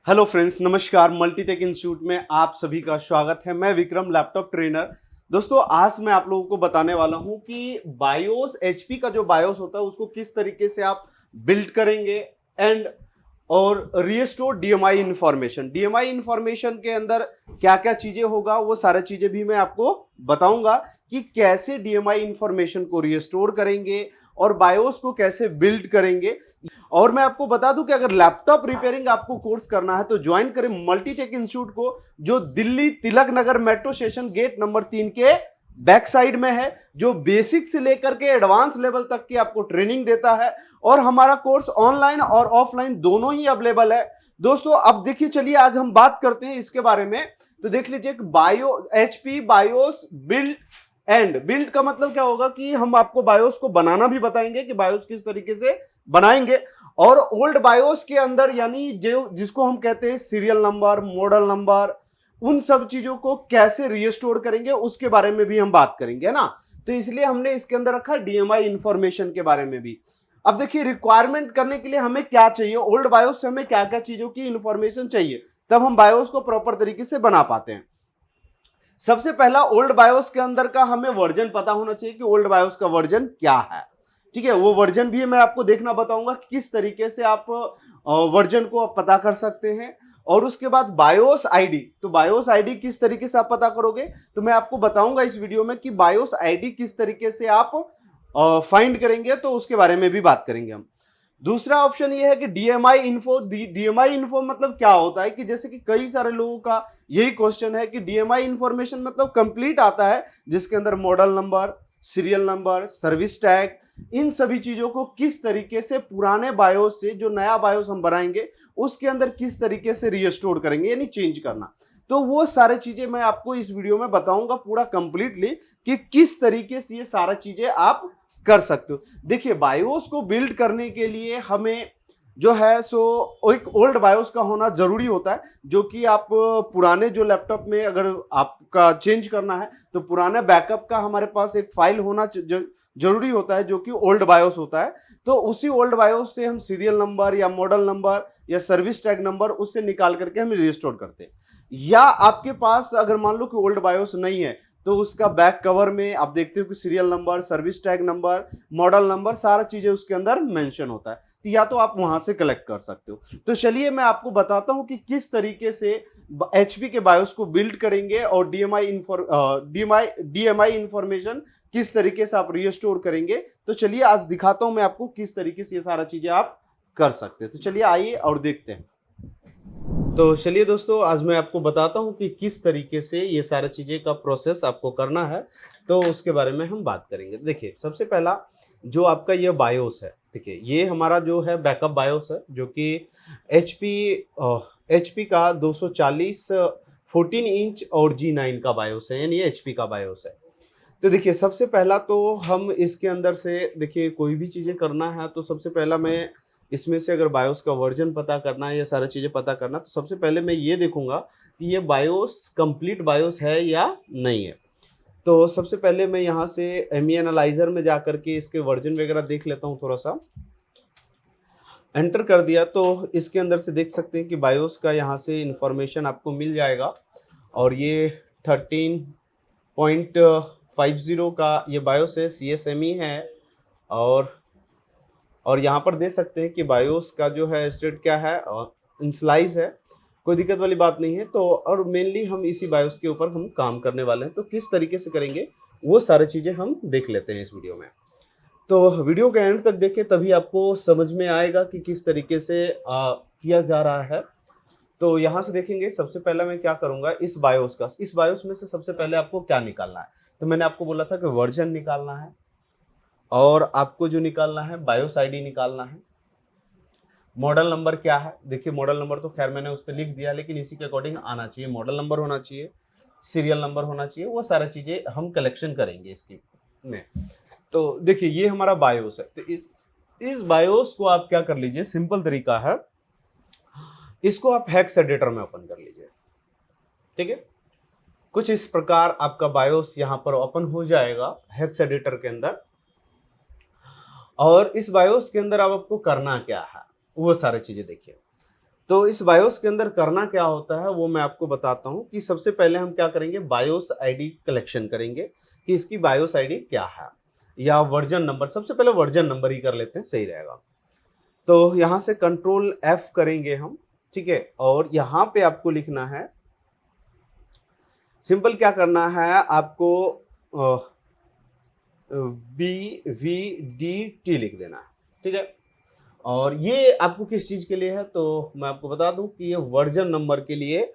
Hello friends, नमस्कार। Multitech institute में आप सभी का स्वागत है। मैं विक्रम, लैपटॉप ट्रेनर। दोस्तों, आज मैं आप लोगों को बताने वाला हूं कि बायोस एचपी का जो बायोस होता है उसको किस तरीके से आप बिल्ड करेंगे एंड और restore DMI information. DMI information के अंदर क्या क्या चीजें होगा वो सारी चीजें भी मैं आपको बताऊंगा कि कैसे डीएमआई इंफॉर्मेशन को रिस्टोर करेंगे और बायोस को कैसे बिल्ड करेंगे। और मैं आपको बता दूं कि अगर लैपटॉप रिपेयरिंग आपको कोर्स करना है तो ज्वाइन करें मल्टीटेक इंस्टीट्यूट को, जो Delhi Tilak Nagar metro station gate number 3 के बैक साइड में है, जो बेसिक से लेकर के एडवांस लेवल तक की आपको ट्रेनिंग देता है। और हमारा कोर्स ऑनलाइन और ऑफलाइन दोनों ही अवेलेबल है। दोस्तों, अब देखिए, चलिए आज हम बात करते हैं इसके बारे में। तो देख लीजिए, bio HP BIOS build and build का मतलब क्या होगा कि हम आपको बायोस को बनाना भी बताएंगे कि बायोस किस तरीके से बनाएंगे। और ओल्ड बायोस के अंदर यानी जो जिसको हम कहते हैं सीरियल नंबर, मॉडल नंबर, उन सब चीजों को कैसे रिस्टोर करेंगे उसके बारे में भी हम बात करेंगे, है ना। तो इसलिए हमने इसके अंदर रखा डीएमआई इंफॉर्मेशन के बारे में भी। अब देखिए, रिक्वायरमेंट करने के लिए हमें क्या चाहिए, ओल्ड बायोस से हमें क्या क्या चीजों की इंफॉर्मेशन चाहिए, तब हम बायोस को प्रॉपर तरीके से बना पाते हैं। सबसे पहला, ओल्ड बायोस के अंदर का हमें वर्जन पता होना चाहिए कि ओल्ड बायोस का वर्जन क्या है। ठीक है, वो वर्जन भी मैं आपको देखना बताऊंगा कि किस तरीके से आप वर्जन को आप पता कर सकते हैं। और उसके बाद बायोस आईडी, तो बायोस आईडी किस तरीके से आप पता करोगे, तो मैं आपको बताऊंगा इस वीडियो में कि बायोस आईडी किस तरीके से आप फाइंड करेंगे, तो उसके बारे में भी बात करेंगे हम। दूसरा ऑप्शन ये है कि डीएमआई इन्फो। डीएमआई इन्फो मतलब क्या होता है कि जैसे कि कई सारे लोगों का यही क्वेश्चन है कि डीएमआई इंफॉर्मेशन मतलब कंप्लीट आता है, जिसके अंदर model number, serial number, service tag, इन सभी चीजों को किस तरीके से पुराने बायोस से जो नया बायोस हम बनाएंगे उसके अंदर किस तरीके से रिस्टोर करेंगे, यानी चेंज करना। तो वो सारी चीजें मैं आपको इस वीडियो में बताऊंगा पूरा कंप्लीटली कि किस तरीके से ये सारा चीजें आप कर सकते हो। देखिए, बायोस को बिल्ड करने के लिए हमें जो है सो एक ओल्ड बायोस का होना जरूरी होता है, जो कि आप पुराने जो लैपटॉप में अगर आपका चेंज करना है तो पुराना बैकअप का हमारे पास एक फाइल होना जरूरी होता है, जो कि ओल्ड बायोस होता है। तो उसी ओल्ड बायोस से हम सीरियल नंबर या मॉडल नंबर या सर्विस टैग नंबर उससे निकाल करके हम रिस्टोर करते हैं। या आपके पास अगर मान लो कि ओल्ड बायोस नहीं है तो उसका बैक कवर में आप देखते हो कि serial number, service tag number, model number, सारा चीजें उसके अंदर मेंशन होता है। तो या तो आप वहां से कलेक्ट कर सकते हो। तो चलिए मैं आपको बताता हूं कि किस तरीके से एचपी के बायोस को बिल्ड करेंगे और डीएमआई इंफॉर्मेशन किस तरीके से आप रिस्टोर करेंगे। तो चलिए आज दिखाता हूं मैं आपको किस तरीके से ये सारा चीजें आप कर सकते हैं। तो चलिए आइए और देखते हैं। तो चलिए दोस्तों, आज मैं आपको बताता हूं कि किस तरीके से ये सारी चीज़ें का प्रोसेस आपको करना है, तो उसके बारे में हम बात करेंगे। देखिए, सबसे पहला जो आपका ये बायोस है, देखिए ये हमारा जो है बैकअप बायोस है, जो कि एचपी का 240 14 इंच और G9 का बायोस है, यानी एचपी का बायोस है। तो देखिए, सबसे पहला तो हम इसके अंदर से देखिए कोई भी चीज़ें करना है तो सबसे पहला मैं इसमें से अगर बायोस का वर्जन पता करना है या सारी चीज़ें पता करना, तो सबसे पहले मैं ये देखूंगा कि ये बायोस कंप्लीट बायोस है या नहीं है। तो सबसे पहले मैं यहाँ से एमई एनालाइजर में जा करके इसके वर्जन वगैरह देख लेता हूँ। थोड़ा सा एंटर कर दिया तो इसके अंदर से देख सकते हैं कि बायोस का यहाँ से इंफॉर्मेशन आपको मिल जाएगा। और ये 13.50 का ये बायोस है, CSME है। और यहाँ पर देख सकते हैं कि बायोस का जो है स्टेट क्या है, इनिशियलाइज है, कोई दिक्कत वाली बात नहीं है। तो और मेनली हम इसी बायोस के ऊपर हम काम करने वाले हैं, तो किस तरीके से करेंगे वो सारी चीज़ें हम देख लेते हैं इस वीडियो में। तो वीडियो के एंड तक देखें, तभी आपको समझ में आएगा कि किस तरीके से किया जा रहा है। तो यहाँ से देखेंगे, सबसे पहला मैं क्या करूँगा, इस बायोस में से सबसे पहले आपको क्या निकालना है। तो मैंने आपको बोला था कि वर्जन निकालना है, और आपको जो निकालना है बायोस आईडी निकालना है। मॉडल नंबर क्या है, देखिए मॉडल नंबर तो खैर मैंने उस पर लिख दिया, लेकिन इसी के अकॉर्डिंग आना चाहिए। मॉडल नंबर होना चाहिए, सीरियल नंबर होना चाहिए, वो सारा चीज़ें हम कलेक्शन करेंगे इसकी में। तो देखिए ये हमारा बायोस है। तो इस बायोस को आप क्या कर लीजिए, सिंपल तरीका है, इसको आप हेक्स एडिटर में ओपन कर लीजिए। ठीक है, कुछ इस प्रकार आपका बायोस यहाँ पर ओपन हो जाएगा हेक्स एडिटर के अंदर। और इस बायोस के अंदर अब आपको करना क्या है वो सारी चीजें देखिए। तो इस बायोस के अंदर करना क्या होता है वो मैं आपको बताता हूँ कि सबसे पहले हम क्या करेंगे, बायोस आईडी कलेक्शन करेंगे कि इसकी बायोस आईडी क्या है या वर्जन नंबर। सबसे पहले वर्जन नंबर ही कर लेते हैं, सही रहेगा। तो यहाँ से कंट्रोल F करेंगे हम, ठीक है। और यहाँ पे आपको लिखना है, सिंपल क्या करना है आपको, BVDT लिख देना है, ठीक है। और ये आपको किस चीज़ के लिए है तो मैं आपको बता दूं कि ये वर्जन नंबर के लिए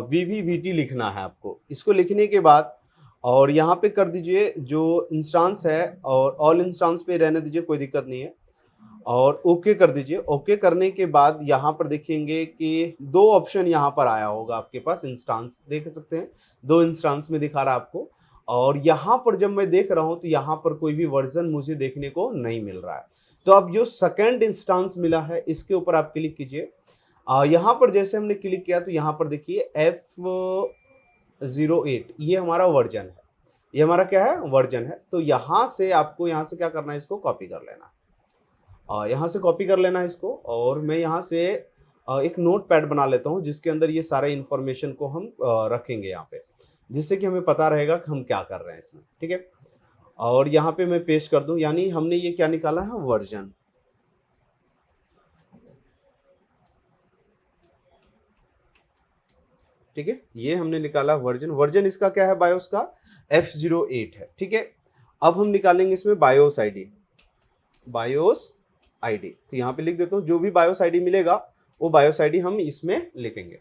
VVVT लिखना है आपको। इसको लिखने के बाद और यहाँ पे कर दीजिए जो इंस्टांस है और ऑल इंस्टांस पे रहने दीजिए, कोई दिक्कत नहीं है। और ओके कर दीजिए। ओके करने के बाद यहाँ पर देखेंगे कि दो ऑप्शन यहाँ पर आया होगा आपके पास, इंस्टांस देख सकते हैं, दो इंस्टांस में दिखा रहा है आपको। और यहाँ पर जब मैं देख रहा हूँ तो यहाँ पर कोई भी वर्जन मुझे देखने को नहीं मिल रहा है। तो अब जो सेकंड इंस्टांस मिला है इसके ऊपर आप क्लिक कीजिए। यहाँ पर जैसे हमने क्लिक किया तो यहाँ पर देखिए F08 ये हमारा वर्जन है, ये हमारा क्या है, वर्जन है। तो यहाँ से आपको यहाँ से क्या करना है, इसको कॉपी कर लेना, यहाँ से कॉपी कर लेना है इसको। और मैं यहाँ से एक नोट पैड बना लेता हूँ जिसके अंदर ये सारे इंफॉर्मेशन को हम रखेंगे यहाँ पे, जिससे कि हमें पता रहेगा कि हम क्या कर रहे हैं इसमें, ठीक है। और यहाँ पे मैं पेस्ट कर दूं, यानी हमने ये क्या निकाला है, वर्जन, ठीक है। ये हमने निकाला वर्जन, वर्जन इसका क्या है, बायोस का F08 है, ठीक है। अब हम निकालेंगे इसमें बायोस आईडी, बायोस आईडी। तो यहाँ पे लिख देता हूँ, जो भी बायोस आईडी मिलेगा वो बायोस आईडी हम इसमें लिखेंगे।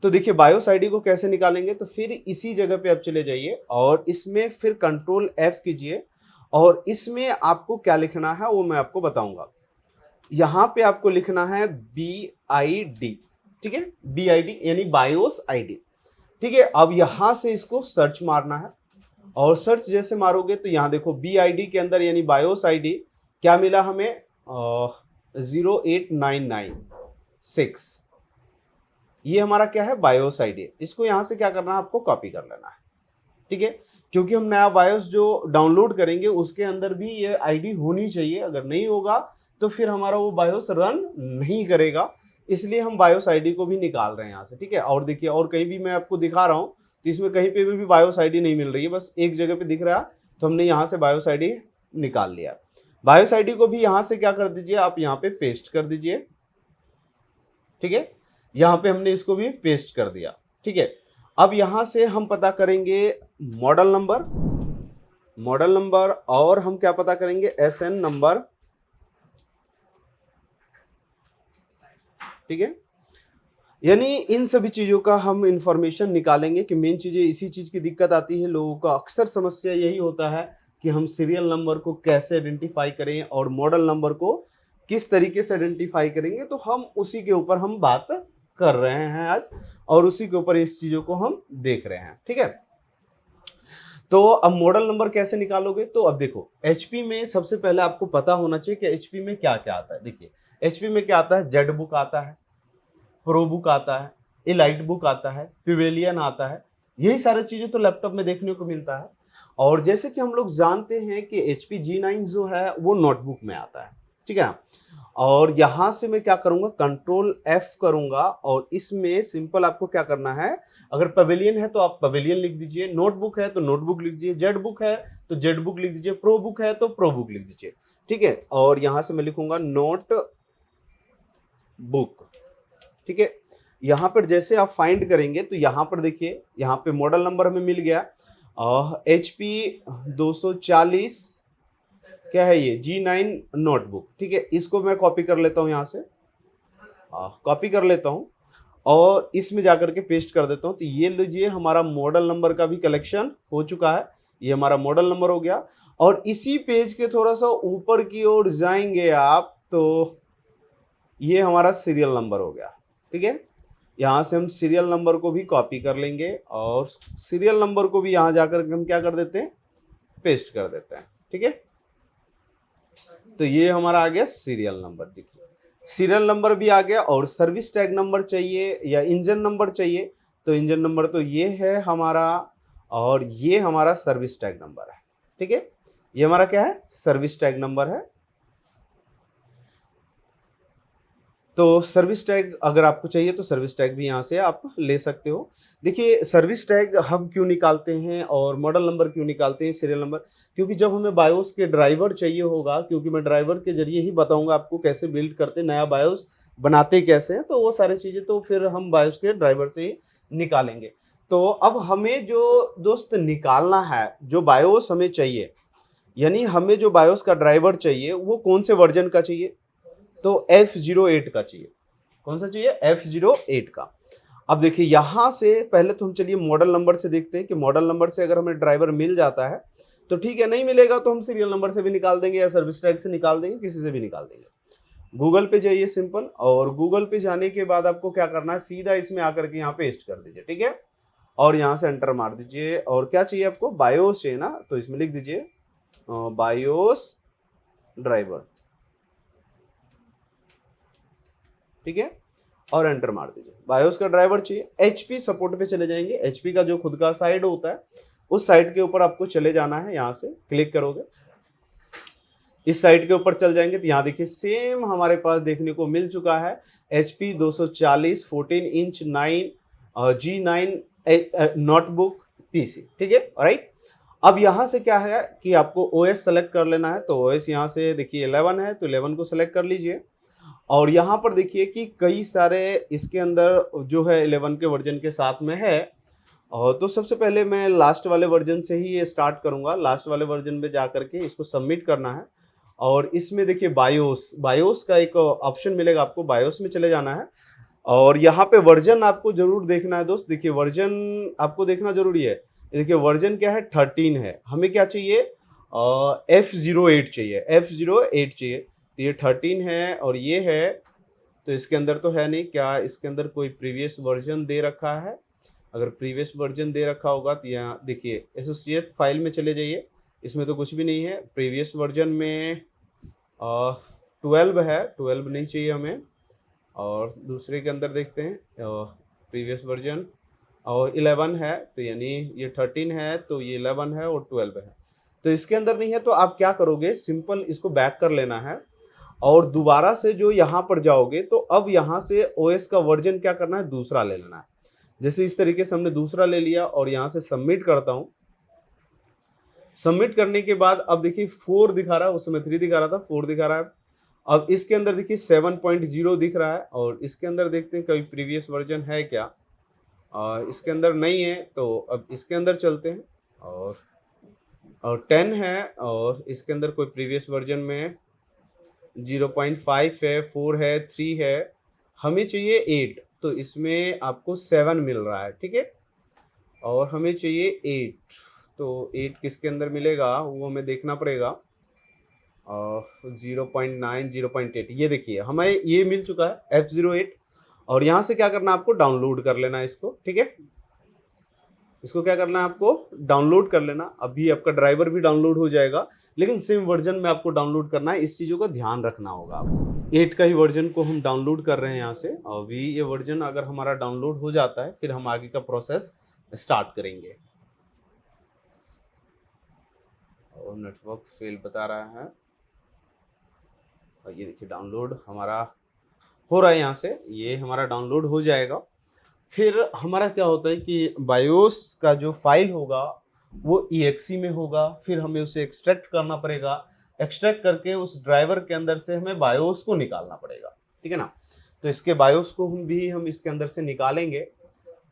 तो देखिए बायोस आईडी को कैसे निकालेंगे, तो फिर इसी जगह पे आप चले जाइए और इसमें फिर कंट्रोल F कीजिए और इसमें आपको क्या लिखना है वो मैं आपको बताऊंगा। यहाँ पे आपको लिखना है BID, ठीक है, BID यानी बायोस आईडी, ठीक है। अब यहाँ से इसको सर्च मारना है और सर्च जैसे मारोगे तो यहाँ देखो BID के अंदर यानी बायोस आईडी क्या मिला हमें, 08996, ये हमारा क्या है, बायोस आईडी। इसको यहाँ से क्या करना है, आपको कॉपी कर लेना है, ठीक है। क्योंकि हम नया बायोस जो डाउनलोड करेंगे उसके अंदर भी ये आईडी होनी चाहिए, अगर नहीं होगा तो फिर हमारा वो बायोस रन नहीं करेगा, इसलिए हम बायोस आईडी को भी निकाल रहे हैं यहाँ से, ठीक है। और देखिए और कहीं भी मैं आपको दिखा रहा हूँ तो इसमें कहीं पे भी बायोस आईडी नहीं मिल रही है, बस एक जगह पे दिख रहा है, तो हमने यहाँ से बायोस आईडी निकाल लिया। बायोस आईडी को भी यहाँ से क्या कर दीजिए, आप यहाँ पे पेस्ट कर दीजिए, ठीक है। यहाँ पे हमने इसको भी पेस्ट कर दिया, ठीक है। अब यहाँ से हम पता करेंगे मॉडल नंबर, मॉडल नंबर, और हम क्या पता करेंगे, SN नंबर, ठीक है। यानी इन सभी चीज़ों का हम इंफॉर्मेशन निकालेंगे कि मेन चीज़ें, इसी चीज़ की दिक्कत आती है लोगों का, अक्सर समस्या यही होता है कि हम सीरियल नंबर को कैसे आइडेंटिफाई करें और मॉडल नंबर को किस तरीके से आइडेंटिफाई करेंगे। तो हम उसी के ऊपर हम बात कर रहे हैं आज और उसी के ऊपर इस चीज़ों को हम देख रहे हैं, ठीक है। तो अब मॉडल नंबर कैसे निकालोगे, तो अब देखो HP में सबसे पहले आपको पता होना चाहिए कि HP में क्या क्या आता है। देखिए HP में क्या आता है, जेड बुक आता है, प्रो बुक आता है, एलाइट बुक आता है, पिवेलियन आता है, यही सारी चीज़ें तो लैपटॉप में देखने को मिलता है। और जैसे कि हम लोग जानते हैं कि HP G9 जो है वो नोटबुक में आता है, ठीक है। और यहाँ से मैं क्या करूँगा, कंट्रोल F करूँगा और इसमें सिंपल आपको क्या करना है, अगर पवेलियन है तो आप पवेलियन लिख दीजिए, नोटबुक है तो नोटबुक लिख दीजिए, जेड बुक है तो जेड बुक लिख दीजिए, प्रो बुक है तो प्रो बुक लिख दीजिए, ठीक है। और यहाँ से मैं लिखूंगा नोट बुक, ठीक है। यहाँ पर जैसे आप फाइंड करेंगे तो यहाँ पर देखिए, यहाँ पे मॉडल नंबर हमें मिल गया HP 240, क्या है ये, G9 नोटबुक, ठीक है। इसको मैं कॉपी कर लेता हूँ, यहाँ से कॉपी कर लेता हूँ और इसमें जाकर के पेस्ट कर देता हूँ। तो ये लीजिए हमारा मॉडल नंबर का भी कलेक्शन हो चुका है, ये हमारा मॉडल नंबर हो गया। और इसी पेज के थोड़ा सा ऊपर की ओर जाएंगे आप तो ये हमारा सीरियल नंबर हो गया, ठीक है। यहाँ से हम सीरियल नंबर को भी कॉपी कर लेंगे और सीरियल नंबर को भी यहाँ जाकर हम क्या कर देते हैं, पेस्ट कर देते हैं, ठीक है। तो ये हमारा आ गया सीरियल नंबर, देखिए सीरियल नंबर भी आ गया। और सर्विस टैग नंबर चाहिए या इंजन नंबर चाहिए तो इंजन नंबर तो ये है हमारा, और ये हमारा सर्विस टैग नंबर है, ठीक है। ये हमारा क्या है, सर्विस टैग नंबर है। तो सर्विस टैग अगर आपको चाहिए तो सर्विस टैग भी यहाँ से आप ले सकते हो। देखिए सर्विस टैग हम क्यों निकालते हैं और मॉडल नंबर क्यों निकालते हैं, सीरियल नंबर, क्योंकि जब हमें बायोस के ड्राइवर चाहिए होगा, क्योंकि मैं ड्राइवर के जरिए ही बताऊंगा आपको कैसे बिल्ड करते, नया बायोस बनाते कैसे हैं, तो वो सारी चीज़ें तो फिर हम बायोस के ड्राइवर से ही निकालेंगे। तो अब हमें जो दोस्त निकालना है, जो बायोस हमें चाहिए, यानी हमें जो बायोस का ड्राइवर चाहिए वो कौन से वर्जन का चाहिए, तो F08 का चाहिए। कौन सा चाहिए, F08 का। अब देखिए यहाँ से पहले तो हम चलिए मॉडल नंबर से देखते हैं कि मॉडल नंबर से अगर हमें ड्राइवर मिल जाता है तो ठीक है, नहीं मिलेगा तो हम सीरियल नंबर से भी निकाल देंगे या सर्विस टैग से निकाल देंगे, किसी से भी निकाल देंगे। गूगल पे जाइए सिंपल, और गूगल पे जाने के बाद आपको क्या करना है, सीधा इसमें आकर के यहाँ पेस्ट कर दीजिए, ठीक है, और यहाँ से एंटर मार दीजिए। और क्या चाहिए आपको, बायोस चाहिए ना, तो इसमें लिख दीजिए बायोस ड्राइवर, ठीक है, और एंटर मार दीजिए। बायोस का ड्राइवर चाहिए। एचपी सपोर्ट पे चले जाएंगे, एचपी का जो खुद का साइट होता है उस साइट के ऊपर आपको चले जाना है, यहाँ से क्लिक करोगे, इस साइट के ऊपर चल जाएंगे तो यहाँ देखिए सेम हमारे पास देखने को मिल चुका है HP 240 14 inch 9 G9 notebook PC, ठीक है, राइट। अब यहाँ से क्या है कि आपको OS सेलेक्ट कर लेना है, तो OS यहाँ से देखिए 11 है तो 11 को सेलेक्ट कर लीजिए। और यहाँ पर देखिए कि कई सारे इसके अंदर जो है 11 के वर्जन के साथ में है, और तो सबसे पहले मैं लास्ट वाले वर्जन से ही ये स्टार्ट करूँगा। लास्ट वाले वर्जन में जा करके इसको सबमिट करना है, और इसमें देखिए बायोस का एक ऑप्शन मिलेगा आपको, बायोस में चले जाना है, और यहाँ पे वर्जन आपको जरूर देखना है दोस्त। देखिए वर्जन आपको देखना जरूरी है। देखिए वर्जन क्या है, 13 है। हमें क्या चाहिए, F08 चाहिए, F08 चाहिए। तो ये 13 है और ये है, तो इसके अंदर तो है नहीं, क्या इसके अंदर कोई प्रीवियस वर्जन दे रखा है? अगर प्रीवियस वर्जन दे रखा होगा तो यहाँ देखिए एसोसिएट फाइल में चले जाइए, इसमें तो कुछ भी नहीं है। प्रीवियस वर्जन में 12 है, 12 नहीं चाहिए हमें। और दूसरे के अंदर देखते हैं प्रीवियस वर्जन, और 11 है, तो यानी ये 13 है तो ये 11 है और 12 है, तो इसके अंदर नहीं है। तो आप क्या करोगे, सिंपल इसको बैक कर लेना है और दोबारा से जो यहाँ पर जाओगे तो अब यहाँ से OS का वर्जन क्या करना है, दूसरा ले लेना है। जैसे इस तरीके से हमने दूसरा ले लिया और यहाँ से सबमिट करता हूँ। सबमिट करने के बाद अब देखिए 4 दिखा रहा है, उस समय 3 दिखा रहा था, 4 दिखा रहा है। अब इसके अंदर देखिए 7.0 दिख रहा है, और इसके अंदर देखते हैं कभी प्रीवियस वर्जन है क्या। इसके अंदर नहीं है, तो अब इसके अंदर चलते हैं, और 10 है, और इसके अंदर कोई प्रीवियस वर्जन में 0.5 है, 4 है, 3 है। हमें चाहिए 8, तो इसमें आपको 7 मिल रहा है, ठीक है, और हमें चाहिए 8, तो 8 किसके अंदर मिलेगा वो हमें देखना पड़ेगा। 0.9 0.8 ये देखिए हमें ये मिल चुका है F08। और यहाँ से क्या करना है, आपको डाउनलोड कर लेना है इसको, ठीक है, इसको क्या करना है, आपको डाउनलोड कर लेना। अभी आपका ड्राइवर भी डाउनलोड हो जाएगा, लेकिन सेम वर्जन में आपको डाउनलोड करना है, इस चीज़ों का ध्यान रखना होगा आपको। 8 का ही वर्जन को हम डाउनलोड कर रहे हैं यहाँ से। अभी ये वर्जन अगर हमारा डाउनलोड हो जाता है फिर हम आगे का प्रोसेस स्टार्ट करेंगे। और नेटवर्क फेल बता रहा है, और ये देखिए डाउनलोड हमारा हो रहा है, यहाँ से ये हमारा डाउनलोड हो जाएगा। फिर हमारा क्या होता है कि बायोस का जो फाइल होगा वो EXE में होगा, फिर हमें उसे एक्सट्रैक्ट करना पड़ेगा। एक्सट्रैक्ट करके उस ड्राइवर के अंदर से हमें बायोस को निकालना पड़ेगा, ठीक है ना। तो इसके बायोस को हम इसके अंदर से निकालेंगे,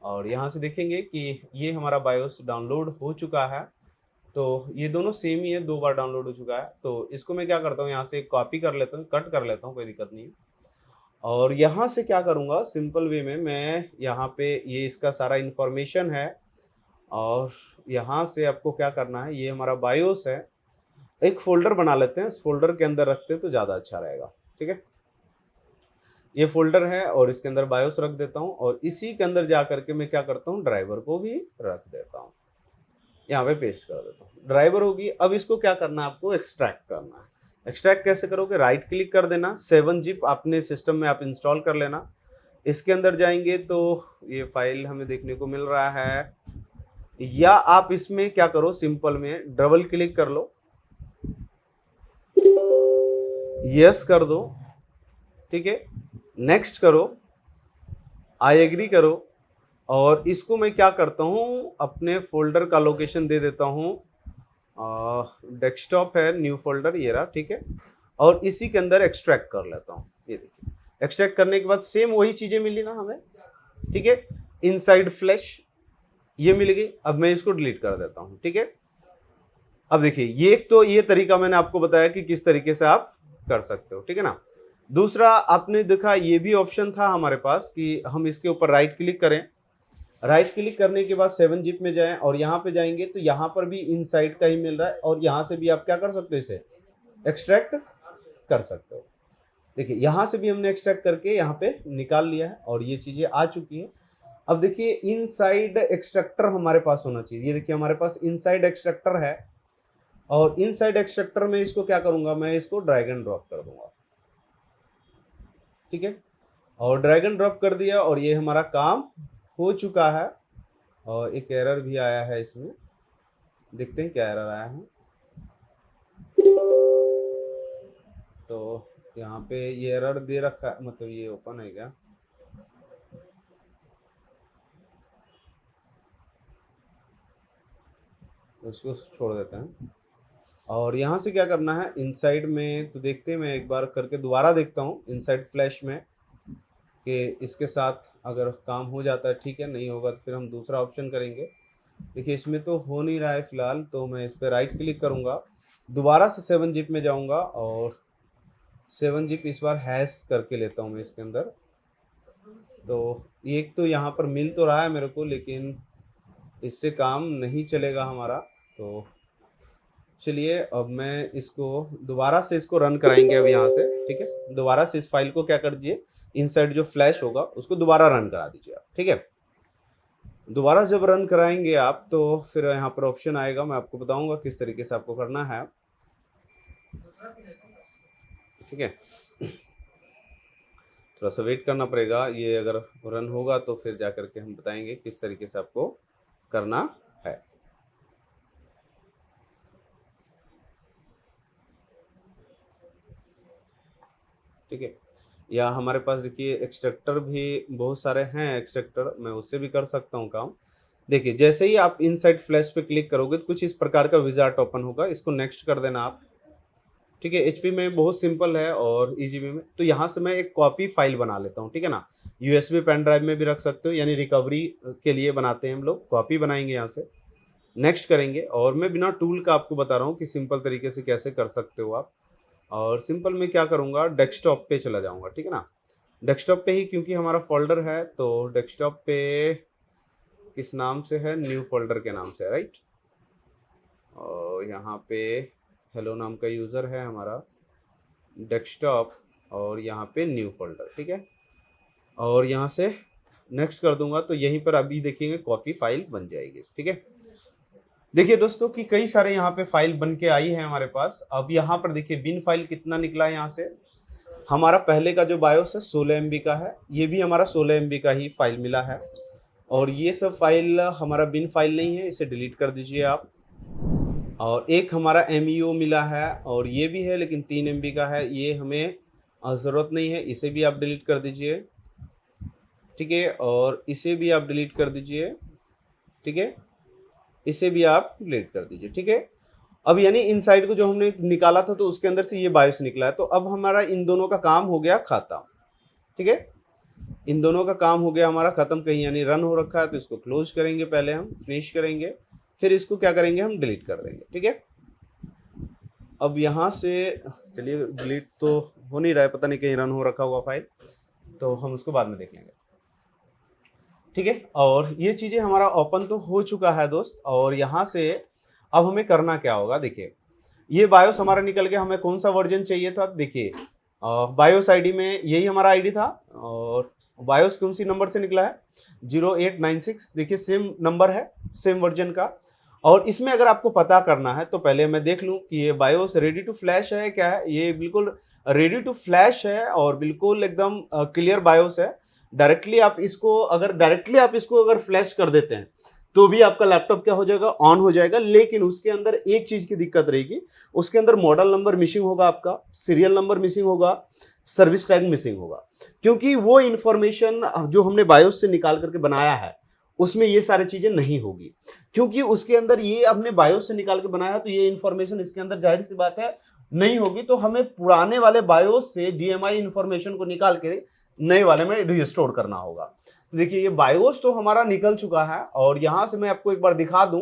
और यहाँ से देखेंगे कि ये हमारा बायोस डाउनलोड हो चुका है। तो ये दोनों सेम ही है, 2 बार डाउनलोड हो चुका है। तो इसको मैं क्या करता हूँ, यहाँ से कॉपी कर लेता हूँ, कट कर लेता हूँ, कोई दिक्कत नहीं है। और यहाँ से क्या करूँगा, सिंपल वे में मैं यहाँ पे ये इसका सारा इन्फॉर्मेशन है, और यहाँ से आपको क्या करना है, ये हमारा बायोस है, एक फोल्डर बना लेते हैं, इस फोल्डर के अंदर रखते हैं तो ज़्यादा अच्छा रहेगा, ठीक है। ये फोल्डर है और इसके अंदर बायोस रख देता हूँ, और इसी के अंदर जा करके मैं क्या करता हूँ, ड्राइवर को भी रख देता हूँ, यहाँ पे पेस्ट कर देता हूँ। ड्राइवर होगी। अब इसको क्या करना है, आपको एक्सट्रैक्ट करना है। एक्सट्रैक्ट कैसे करोगे, राइट क्लिक कर देना, 7-zip अपने सिस्टम में आप इंस्टॉल कर लेना। इसके अंदर जाएंगे तो ये फाइल हमें देखने को मिल रहा है, या आप इसमें क्या करो, सिंपल में डबल क्लिक कर लो, यस कर दो, ठीक है, नेक्स्ट करो, आई एग्री करो, और इसको मैं क्या करता हूँ, अपने फोल्डर का लोकेशन दे देता हूँ, डेस्कटॉप है, न्यू फोल्डर ये रहा, ठीक है। और इसी के अंदर एक्सट्रैक्ट कर लेता हूँ, ये देखिए। एक्सट्रैक्ट करने के बाद सेम वही चीज़ें मिली ना हमें, ठीक है। इनसाइड फ्लैश ये मिल गई। अब मैं इसको डिलीट कर देता हूँ, ठीक है। अब देखिए, ये तो ये तरीका मैंने आपको बताया कि किस तरीके से आप कर सकते हो, ठीक है ना। दूसरा आपने देखा, ये भी ऑप्शन था हमारे पास कि हम इसके ऊपर राइट क्लिक करें। राइट क्लिक करने के बाद 7-zip में जाएं और यहाँ पे जाएंगे तो यहाँ पर भी इनसाइड का ही मिल रहा है, और यहाँ से भी आप क्या कर सकते हो, इसे एक्सट्रैक्ट कर सकते हो। देखिए, यहाँ से भी हमने एक्सट्रैक्ट करके यहाँ पे निकाल लिया है और ये चीज़ें आ चुकी हैं। अब देखिए, इनसाइड एक्सट्रैक्टर हमारे पास होना चाहिए। ये देखिए, हमारे पास इनसाइड एक्सट्रैक्टर है, और इनसाइड एक्सट्रैक्टर में इसको क्या करूँगा, मैं इसको ड्रैग एंड ड्रॉप कर दूंगा, ठीक है। और ड्रैग एंड ड्रॉप कर दिया, और ये हमारा काम हो चुका है। और एक एरर भी आया है इसमें, देखते हैं क्या एरर आया है। तो यहाँ पे ये एरर दे रखा है, मतलब ये ओपन है क्या, उसको छोड़ देते हैं। और यहाँ से क्या करना है, इनसाइड में तो देखते हैं, मैं एक बार करके दोबारा देखता हूँ इनसाइड फ्लैश में कि इसके साथ अगर काम हो जाता है, ठीक है, नहीं होगा तो फिर हम दूसरा ऑप्शन करेंगे। देखिए, इसमें तो हो नहीं रहा है फ़िलहाल, तो मैं इस पर राइट क्लिक करूँगा, दोबारा से 7-zip में जाऊँगा, और 7-zip इस बार हैश करके लेता हूँ मैं इसके अंदर। तो एक तो यहाँ पर मिल तो रहा है मेरे को, लेकिन इससे काम नहीं चलेगा हमारा। तो चलिए, अब मैं इसको दोबारा से इसको रन कराएंगे अब यहाँ से, ठीक है। दोबारा से इस फाइल को क्या कर दीजिए, इनसाइड जो फ्लैश होगा उसको दोबारा रन करा दीजिए आप, ठीक है। दोबारा जब रन कराएंगे आप, तो फिर यहाँ पर ऑप्शन आएगा, मैं आपको बताऊंगा किस तरीके से आपको करना है, ठीक है। थोड़ा सा वेट करना पड़ेगा, ये अगर रन होगा तो फिर जा करके हम बताएंगे किस तरीके से आपको करना है। ठीक है, या हमारे पास देखिए एक्सट्रैक्टर भी बहुत सारे हैं, एक्सट्रैक्टर मैं उससे भी कर सकता हूँ काम। देखिए, जैसे ही आप इनसाइड फ्लैश पे क्लिक करोगे तो कुछ इस प्रकार का विजार्ट ओपन होगा, इसको नेक्स्ट कर देना आप, ठीक है। एचपी में बहुत सिंपल है और ईजी में। तो यहाँ से मैं एक कॉपी फाइल बना लेता हूँ, ठीक है ना। यूएसबी पेन ड्राइव में भी रख सकते हो, यानी रिकवरी के लिए बनाते हैं हम लोग। कॉपी बनाएंगे, यहाँ से नेक्स्ट करेंगे, और मैं बिना टूल का आपको बता रहा हूँ कि सिंपल तरीके से कैसे कर सकते हो आप। और सिंपल में क्या करूँगा, डेस्कटॉप पे चला जाऊँगा, ठीक है ना। डेस्कटॉप पे ही, क्योंकि हमारा फोल्डर है, तो डेस्कटॉप पे किस नाम से है, न्यू फोल्डर के नाम से, राइट। और यहाँ पे हेलो नाम का यूज़र है हमारा, डेस्कटॉप, और यहाँ पे न्यू फोल्डर, ठीक है। और यहाँ से नेक्स्ट कर दूंगा, तो यहीं पर अभी देखिएगा कॉपी फाइल बन जाएगी, ठीक है। देखिए दोस्तों कि कई सारे यहाँ पे फाइल बन के आई है हमारे पास। अब यहाँ पर देखिए बिन फाइल कितना निकला है। यहाँ से हमारा पहले का जो बायोस है 16 MB का है, ये भी हमारा 16 MB का ही फाइल मिला है। और ये सब फाइल हमारा बिन फाइल नहीं है, इसे डिलीट कर दीजिए आप। और एक हमारा MEO मिला है, और ये भी है लेकिन 3 MB का है, ये हमें ज़रूरत नहीं है, इसे भी आप डिलीट कर दीजिए, ठीक है। और इसे भी आप डिलीट कर दीजिए, ठीक है, इसे भी आप डिलीट कर दीजिए, ठीक है। अब यानी इनसाइड को जो हमने निकाला था तो उसके अंदर से ये बायोस निकला है। तो अब हमारा इन दोनों का काम हो गया खत्म, ठीक है। इन दोनों का काम हो गया हमारा खत्म, कहीं यानी रन हो रखा है, तो इसको क्लोज करेंगे, पहले हम फिनिश करेंगे, फिर इसको क्या करेंगे, हम डिलीट कर देंगे, ठीक है। अब यहाँ से चलिए, डिलीट तो हो नहीं रहा है, पता नहीं कहीं रन हो रखा हुआ फाइल, तो हम उसको बाद में देख लेंगे, ठीक है। और ये चीज़ें हमारा ओपन तो हो चुका है दोस्त। और यहाँ से अब हमें करना क्या होगा, देखिए ये बायोस हमारा निकल गया। हमें कौन सा वर्जन चाहिए था, देखिए बायोस आईडी में यही हमारा आईडी था, और बायोस कौन सी नंबर से निकला है, 0896। देखिए सेम नंबर है, सेम वर्जन का। और इसमें अगर आपको पता करना है तो पहले मैं देख लूँ कि ये बायोस रेडी टू फ्लैश है क्या है। ये बिल्कुल रेडी टू फ्लैश है और बिल्कुल एकदम क्लियर बायोस है। डायरेक्टली आप इसको अगर फ्लैश कर देते हैं तो भी आपका लैपटॉप क्या हो जाएगा, ऑन हो जाएगा। लेकिन उसके अंदर एक चीज की दिक्कत रहेगी, उसके अंदर मॉडल नंबर मिसिंग होगा, आपका सीरियल नंबर मिसिंग होगा, सर्विस टैग मिसिंग होगा, क्योंकि वो इंफॉर्मेशन जो हमने बायोस से निकाल करके बनाया है उसमें ये सारी चीजें नहीं होगी, क्योंकि उसके अंदर ये हमने बायोस से निकाल के बनाया तो ये इंफॉर्मेशन इसके अंदर जाहिर सी बात है नहीं होगी। तो हमें पुराने वाले बायोस से डीएमआई इंफॉर्मेशन को निकाल के नए वाले में रिस्टोर करना होगा। तो देखिए ये बायोस तो हमारा निकल चुका है, और यहां से मैं आपको एक बार दिखा दूं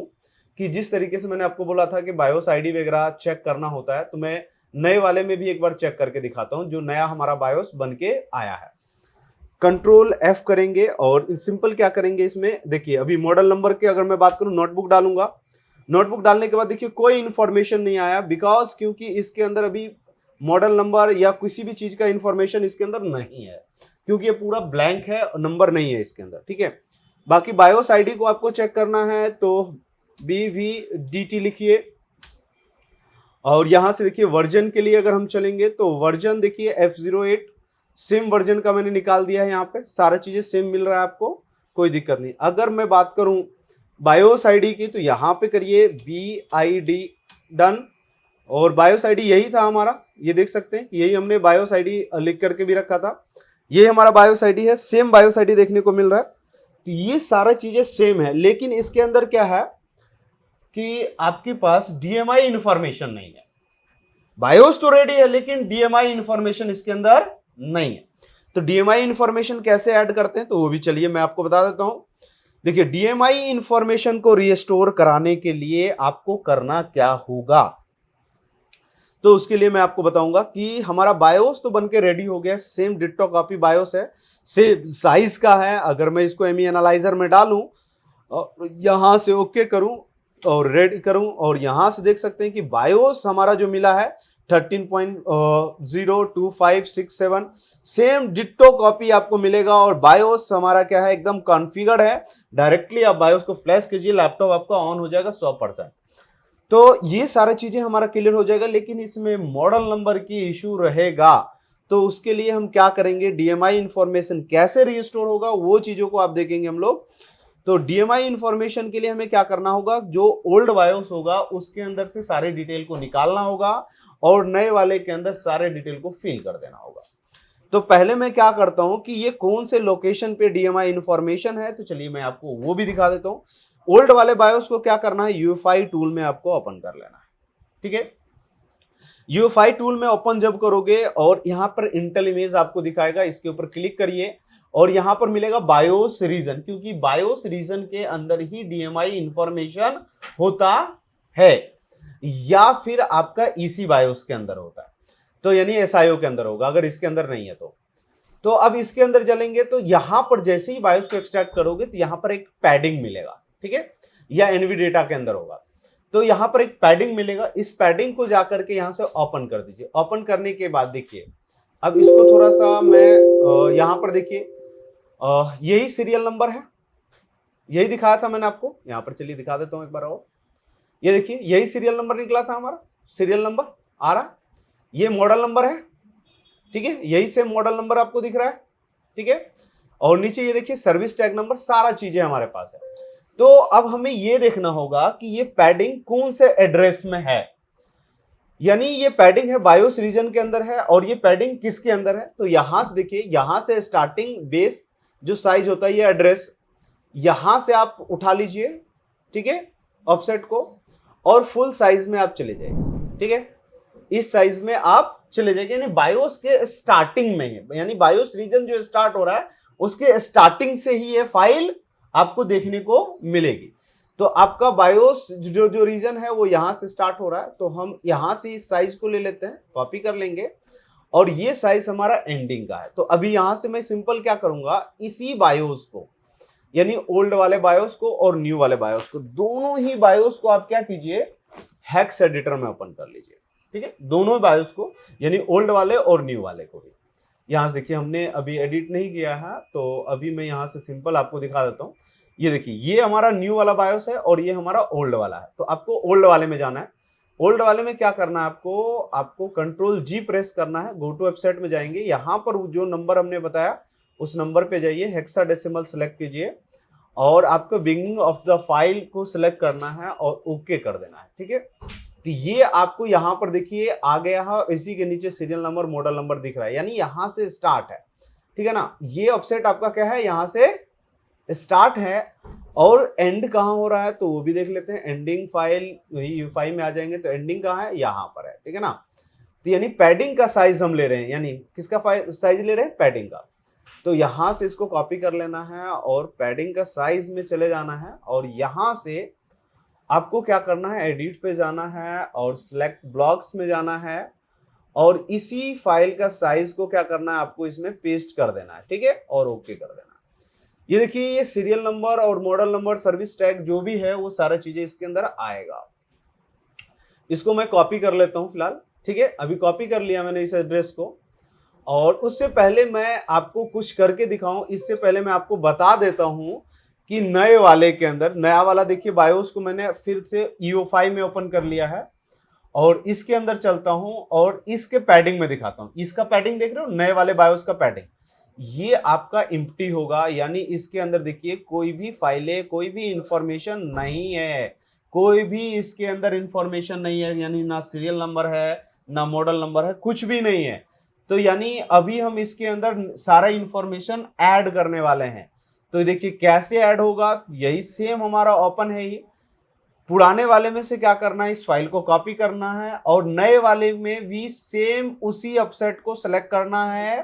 कि जिस तरीके से मैंने आपको बोला था कि बायोस आईडी वगैरह चेक करना होता है, तो मैं नए वाले में भी एक बार चेक करके दिखाता हूं जो नया हमारा बायोस बन के आया है। कंट्रोल F करेंगे और सिंपल क्या करेंगे इसमें, देखिए अभी मॉडल नंबर के अगर मैं बात करूं नोटबुक डालूंगा, नोटबुक डालने के बाद देखिए कोई इंफॉर्मेशन नहीं आया, बिकॉज क्योंकि इसके अंदर अभी मॉडल नंबर या किसी भी चीज का इंफॉर्मेशन इसके अंदर नहीं है, क्योंकि ये पूरा ब्लैंक है, नंबर नहीं है इसके अंदर। ठीक है, बाकी बायोस आईडी को आपको चेक करना है तो BVDT लिखिए, और यहां से देखिए वर्जन के लिए अगर हम चलेंगे तो वर्जन देखिए F08 सेम वर्जन का मैंने निकाल दिया है, यहाँ पे सारा चीजें सेम मिल रहा है आपको, कोई दिक्कत नहीं। अगर मैं बात करूं बायोस आईडी की तो यहाँ पे करिए BID डन, और बायोस आईडी यही था हमारा, ये देख सकते हैं यही हमने बायोस आईडी लिख करके भी रखा था, ये हमारा बायोस आईडी है, सेम बायोस आईडी देखने को मिल रहा है। तो ये सारा चीजें सेम है, लेकिन इसके अंदर क्या है कि आपके पास DMI इंफॉर्मेशन नहीं है। बायोस तो रेडी है लेकिन DMI इंफॉर्मेशन इसके अंदर नहीं है। तो DMI इंफॉर्मेशन कैसे ऐड करते हैं तो वो भी चलिए मैं आपको बता देता हूं। देखिए DMI इंफॉर्मेशन को रिस्टोर कराने के लिए आपको करना क्या होगा, तो उसके लिए मैं आपको बताऊंगा कि हमारा बायोस तो बनके रेडी हो गया, सेम डिट्टो कॉपी बायोस है, सेम साइज का है। अगर मैं इसको ME एनालाइजर में डालूं और यहां से ओके करूं और रेडी करूं, और यहां से देख सकते हैं कि बायोस हमारा जो मिला है 13.02567 सेम डिट्टो कॉपी आपको मिलेगा, और बायोस हमारा क्या है एकदम कॉन्फ़िगर्ड है। डायरेक्टली आप बायोस को फ्लैश कीजिए, लैपटॉप आपका ऑन हो जाएगा 100%। तो ये सारी चीजें हमारा क्लियर हो जाएगा, लेकिन इसमें मॉडल नंबर की इशू रहेगा। तो उसके लिए हम क्या करेंगे, DMI इंफॉर्मेशन कैसे रिस्टोर होगा वो चीजों को आप देखेंगे हम लोग। तो DMI इंफॉर्मेशन के लिए हमें क्या करना होगा, जो ओल्ड बायोस होगा उसके अंदर से सारे डिटेल को निकालना होगा और नए वाले के अंदर सारे डिटेल को फिल कर देना होगा। तो पहले मैं क्या करता हूं कि ये कौन से लोकेशन पे DMI इंफॉर्मेशन है, तो चलिए मैं आपको वो भी दिखा देता हूं। ओल्ड वाले बायोस को क्या करना है, UEFI टूल में आपको ओपन कर लेना है। ठीक है, UEFI टूल में ओपन जब करोगे और यहां पर इंटेल इमेज आपको दिखाएगा, इसके ऊपर क्लिक करिए और यहां पर मिलेगा बायोस रीजन, क्योंकि बायोस रीजन के अंदर ही DMI इंफॉर्मेशन होता है, या फिर आपका EC बायोस के अंदर होता है, तो यानी SIO के अंदर होगा अगर इसके अंदर नहीं है तो अब इसके अंदर चलेंगे तो यहां पर जैसे ही बायोस को एक्सट्रैक्ट करोगे तो यहां पर एक पैडिंग मिलेगा। ठीक है, या NVData के अंदर होगा, तो यहां पर एक पैडिंग मिलेगा। इस पैडिंग को जाकर के यहां से ओपन कर दीजिए। ओपन करने के बाद देखिए अब इसको थोड़ा सा मैं यहां पर देखिए यही सीरियल नंबर है, यही दिखाया था मैंने आपको, यहां पर चलिए दिखा देता हूं एक बार और। ये देखिए यही सीरियल नंबर निकला था हमारा, सीरियल नंबर आ रहा, ये मॉडल नंबर है। ठीक है, यही से मॉडल नंबर आपको दिख रहा है। ठीक है, और नीचे ये देखिए सर्विस टैग नंबर, सारा चीजें हमारे पास है। तो अब हमें ये देखना होगा कि ये पैडिंग कौन से एड्रेस में है, यानी ये पैडिंग है बायोस रीजन के अंदर है, और ये पैडिंग किसके अंदर है, तो यहां से देखिए, यहां से स्टार्टिंग बेस जो साइज होता है ये एड्रेस यहां से आप उठा लीजिए। ठीक है, ऑफसेट को, और फुल साइज में आप चले जाइए। ठीक है, इस साइज में आप चले जाइए, यानी बायोस के स्टार्टिंग में है, यानी बायोस रीजन जो स्टार्ट हो रहा है उसके स्टार्टिंग से ही ये फाइल आपको देखने को मिलेगी। तो आपका बायोस जो रीजन है वो यहां से स्टार्ट हो रहा है, तो हम यहां से इस साइज को ले लेते हैं, कॉपी कर लेंगे, और ये साइज हमारा एंडिंग का है। तो अभी यहां से मैं सिंपल क्या करूंगा, इसी बायोस को, यानी ओल्ड वाले बायोस को और न्यू वाले बायोस को, दोनों ही बायोस को आप क्या कीजिए, हेक्स एडिटर में ओपन कर लीजिए। ठीक है, दोनों बायोस को, यानी ओल्ड वाले और न्यू वाले को भी। यहां से देखिए हमने अभी एडिट नहीं किया है, तो अभी मैं यहां से सिंपल आपको दिखा देता हूं। ये देखिए ये हमारा न्यू वाला बायोस है और ये हमारा ओल्ड वाला है, तो आपको ओल्ड वाले में जाना है। ओल्ड वाले में क्या करना है आपको कंट्रोल G प्रेस करना है, गो टू वेबसाइट में जाएंगे, यहाँ पर जो नंबर हमने बताया उस नंबर पे जाइए, हेक्साडेसिमल सेलेक्ट कीजिए और आपको बिगिनिंग ऑफ द फाइल को सिलेक्ट करना है और ओके कर देना है। ठीक है, तो ये आपको यहाँ पर देखिए आ गया है, इसी के नीचे सीरियल नंबर मॉडल नंबर दिख रहा है, यानी यहाँ से स्टार्ट है, ठीक है ना। ये ऑफसेट आपका क्या है, यहाँ से स्टार्ट है और एंड कहाँ हो रहा है तो वो भी देख लेते हैं। एंडिंग फाइल वही U5 में आ जाएंगे तो एंडिंग कहाँ है, यहाँ पर है, ठीक है ना। तो यानी पैडिंग का साइज हम ले रहे हैं, यानी किसका साइज ले रहे हैं, पैडिंग का। तो यहां से इसको कॉपी कर लेना है और पैडिंग का साइज में चले जाना है और यहां से आपको क्या करना है, एडिट पे जाना है और सिलेक्ट ब्लॉक्स में जाना है और इसी फाइल का साइज को क्या करना है, आपको इसमें पेस्ट कर देना है, ठीक है, और ओके कर देना है। ये देखिए ये सीरियल नंबर और मॉडल नंबर सर्विस टैग जो भी है वो सारा चीजें इसके अंदर आएगा। इसको मैं कॉपी कर लेता हूं फिलहाल, ठीक है। अभी कॉपी कर लिया मैंने इस एड्रेस को और उससे पहले मैं आपको कुछ करके दिखाऊं, इससे पहले मैं आपको बता देता हूं कि नए वाले के अंदर, नया वाला देखिए बायोस को मैंने फिर से EU5 में ओपन कर लिया है और इसके अंदर चलता हूं और इसके पैडिंग में दिखाता हूं। इसका पैडिंग देख रहे हो, नए वाले बायोस का पैडिंग, ये आपका एम्प्टी होगा, यानी इसके अंदर देखिए कोई भी फाइलें, कोई भी इंफॉर्मेशन नहीं है, कोई भी इसके अंदर इंफॉर्मेशन नहीं है, यानी ना सीरियल नंबर है ना मॉडल नंबर है, कुछ भी नहीं है। तो यानी अभी हम इसके अंदर सारा इंफॉर्मेशन ऐड करने वाले हैं। तो देखिए कैसे ऐड होगा, यही सेम हमारा ओपन है ही। पुराने वाले में से क्या करना है, इस फाइल को कॉपी करना है और नए वाले में भी सेम उसी ऑफसेट को सेलेक्ट करना है,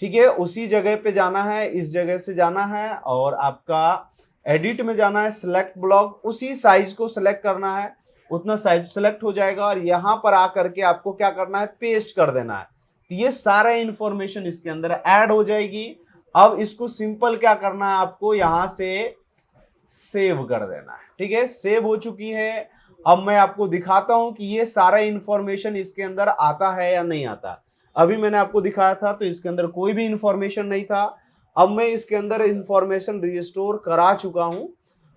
ठीक है। उसी जगह पे जाना है, इस जगह से जाना है और आपका एडिट में जाना है, सिलेक्ट ब्लॉक, उसी साइज को सिलेक्ट करना है, उतना साइज सिलेक्ट हो जाएगा और यहां पर आकर के आपको क्या करना है, पेस्ट कर देना है। तो ये सारा इंफॉर्मेशन इसके अंदर ऐड हो जाएगी। अब इसको सिंपल क्या करना है, आपको यहां से सेव कर देना है, ठीक है। सेव हो चुकी है। अब मैं आपको दिखाता हूं कि ये सारा इंफॉर्मेशन इसके अंदर आता है या नहीं आता। अभी मैंने आपको दिखाया था तो इसके अंदर कोई भी इंफॉर्मेशन नहीं था। अब मैं इसके अंदर इंफॉर्मेशन रिस्टोर करा चुका हूं।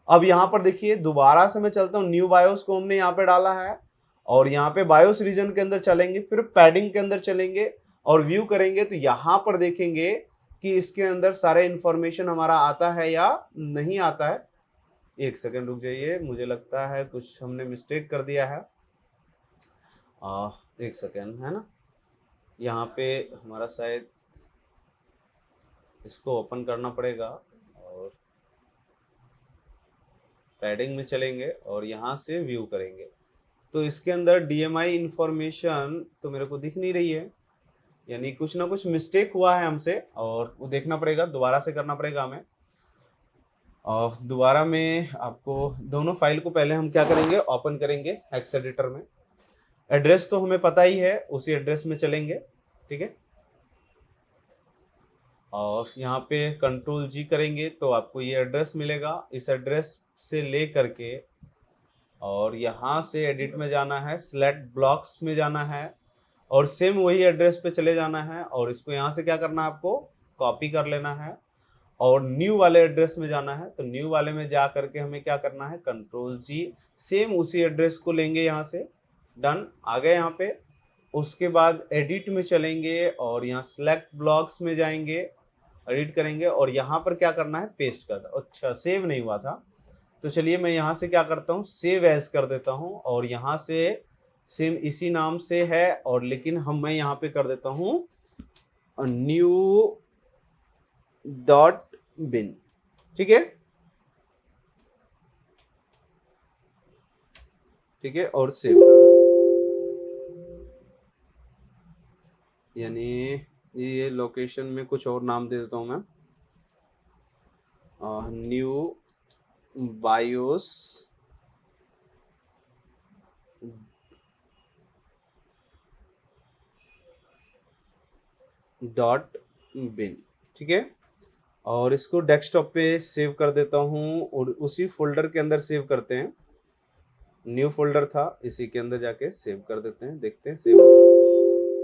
अब यहां पर देखिए दोबारा से मैं चलता हूं, न्यू बायोस को हमने यहाँ पे डाला है और यहाँ पे बायोस रीजन के अंदर चलेंगे, फिर पैडिंग के अंदर चलेंगे और व्यू करेंगे तो यहाँ पर देखेंगे कि इसके अंदर सारे इंफॉर्मेशन हमारा आता है या नहीं आता है। एक सेकंड रुक जाइए, मुझे लगता है कुछ हमने मिस्टेक कर दिया है। एक सेकंड, है ना, यहाँ पे हमारा शायद इसको ओपन करना पड़ेगा और पैडिंग में चलेंगे और यहाँ से व्यू करेंगे तो इसके अंदर DMI इंफॉर्मेशन तो मेरे को दिख नहीं रही है, यानी कुछ ना कुछ मिस्टेक हुआ है हमसे और वो देखना पड़ेगा, दोबारा से करना पड़ेगा हमें। और दोबारा में आपको दोनों फाइल को पहले हम क्या करेंगे, ओपन करेंगे हेक्स एडिटर में। एड्रेस तो हमें पता ही है, उसी एड्रेस में चलेंगे, ठीक है। और यहाँ पे Ctrl+G करेंगे तो आपको ये एड्रेस मिलेगा। इस एड्रेस से ले करके और यहाँ से एडिट में जाना है, सिलेक्ट ब्लॉक्स में जाना है और सेम वही एड्रेस पे चले जाना है और इसको यहाँ से क्या करना है, आपको कॉपी कर लेना है और न्यू वाले एड्रेस में जाना है। तो न्यू वाले में जा करके हमें क्या करना है, Ctrl+G, सेम उसी एड्रेस को लेंगे, यहाँ से डन आ गए यहाँ पे। उसके बाद एडिट में चलेंगे और यहाँ सिलेक्ट ब्लॉक्स में जाएंगे, एडिट करेंगे और यहाँ पर क्या करना है, पेस्ट कर दो। अच्छा सेव नहीं हुआ था तो चलिए मैं यहाँ से क्या करता हूँ, सेव एज कर देता हूँ और यहाँ से सेम इसी नाम से है और लेकिन मैं यहाँ पे कर देता हूँ new.bin, ठीक है, ठीक है, और सेव कर, यानी ये लोकेशन में कुछ और नाम दे देता हूँ मैं, न्यू बायोस .bin, ठीक है। और इसको डेस्कटॉप पे सेव कर देता हूँ और उसी फोल्डर के अंदर सेव करते हैं। न्यू फोल्डर था, इसी के अंदर जाके सेव कर देते हैं, देखते हैं सेव।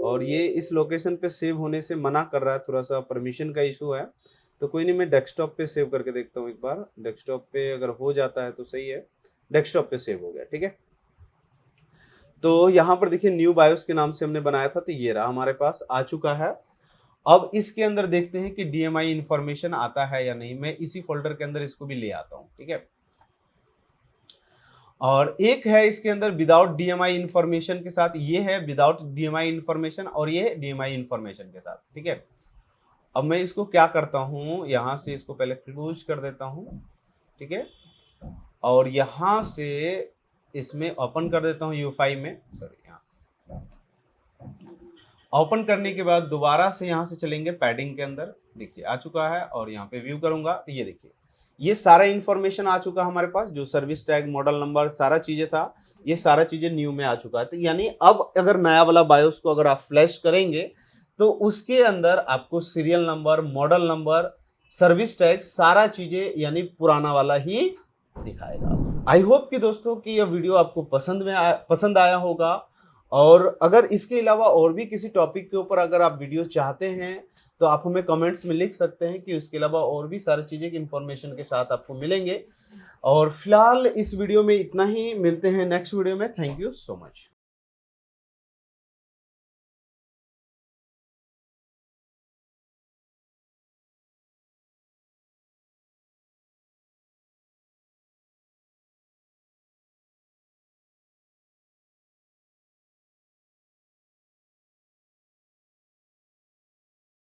और ये इस लोकेशन पे सेव होने से मना कर रहा है, थोड़ा सा परमिशन का इशू है, तो कोई नहीं, मैं डेस्कटॉप पे सेव करके देखता हूँ एक बार। डेस्कटॉप पे अगर हो जाता है तो सही है, डेस्कटॉप पे सेव हो गया, ठीक है। तो यहाँ पर देखिए न्यू बायोस के नाम से हमने बनाया था, तो ये रहा हमारे पास आ चुका है। अब इसके अंदर देखते हैं कि DMI इंफॉर्मेशन आता है या नहीं। मैं इसी फोल्डर के अंदर इसको भी ले आता हूँ, ठीक है। और एक है इसके अंदर विदाउट DMI इंफॉर्मेशन के साथ, ये है विदाउट DMI इंफॉर्मेशन और ये है DMI इंफॉर्मेशन के साथ। ठीक है, अब मैं इसको क्या करता हूँ, यहाँ से इसको पहले क्लोज कर देता हूँ। ठीक है, और यहाँ से इसमें ओपन कर देता हूँ U5 में, सॉरी यहाँ ओपन करने के बाद दोबारा से यहाँ से चलेंगे पैडिंग के अंदर, देखिए आ चुका है, और यहाँ पे व्यू करूंगा तो ये देखिए ये सारा इंफॉर्मेशन आ चुका हमारे पास, जो सर्विस टैग, मॉडल नंबर, सारा चीजें था, ये सारा चीजें न्यू में आ चुका है। तो यानी अब अगर नया वाला बायोस को अगर आप फ्लैश करेंगे तो उसके अंदर आपको serial number, model number, service tag, सारा चीजें यानी पुराना वाला ही दिखाएगा। आई होप कि दोस्तों कि यह वीडियो आपको पसंद आया होगा, और अगर इसके अलावा और भी किसी टॉपिक के ऊपर अगर आप वीडियो चाहते हैं तो आप हमें कमेंट्स में लिख सकते हैं कि उसके अलावा और भी सारी चीज़ें की इन्फॉर्मेशन के साथ आपको मिलेंगे। और फिलहाल इस वीडियो में इतना ही, मिलते हैं नेक्स्ट वीडियो में। Thank you so much.